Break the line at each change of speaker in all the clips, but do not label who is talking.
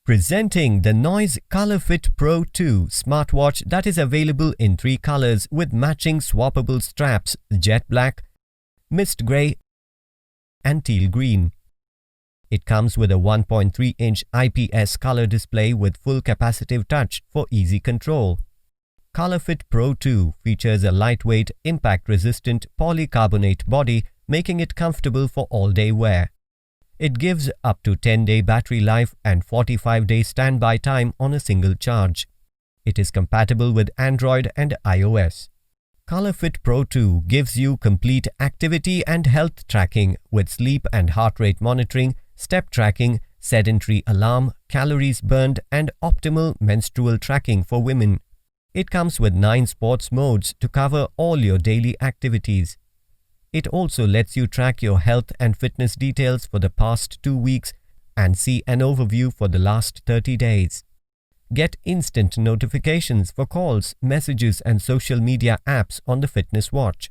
Presenting the Noise Colorfit Pro 2 smartwatch that is available in 3 colors with matching swappable straps: jet black, mist grey and teal green. It comes with a 1.3-inch IPS color display with full capacitive touch for easy control. Colorfit Pro 2 features a lightweight, impact-resistant polycarbonate body, making it comfortable for all-day wear. It gives up to 10-day battery life and 45-day standby time on a single charge. It is compatible with Android and iOS. Colorfit Pro 2 gives you complete activity and health tracking with sleep and heart rate monitoring, step tracking, sedentary alarm, calories burned, and optimal menstrual tracking for women. It comes with 9 sports modes to cover all your daily activities. It also lets you track your health and fitness details for the past 2 weeks and see an overview for the last 30 days. Get instant notifications for calls, messages, and social media apps on the fitness watch.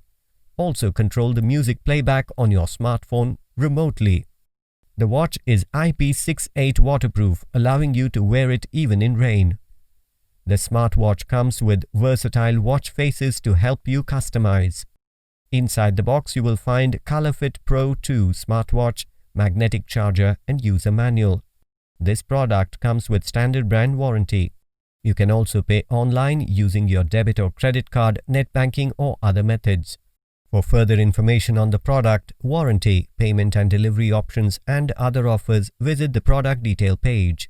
Also control the music playback on your smartphone remotely. The watch is IP68 waterproof, allowing you to wear it even in rain. The smartwatch comes with versatile watch faces to help you customize. Inside the box, you will find Colorfit Pro 2 smartwatch, magnetic charger, and user manual. This product comes with standard brand warranty. You can also pay online using your debit or credit card, net banking, or other methods. For further information on the product, warranty, payment and delivery options, and other offers, visit the product detail page.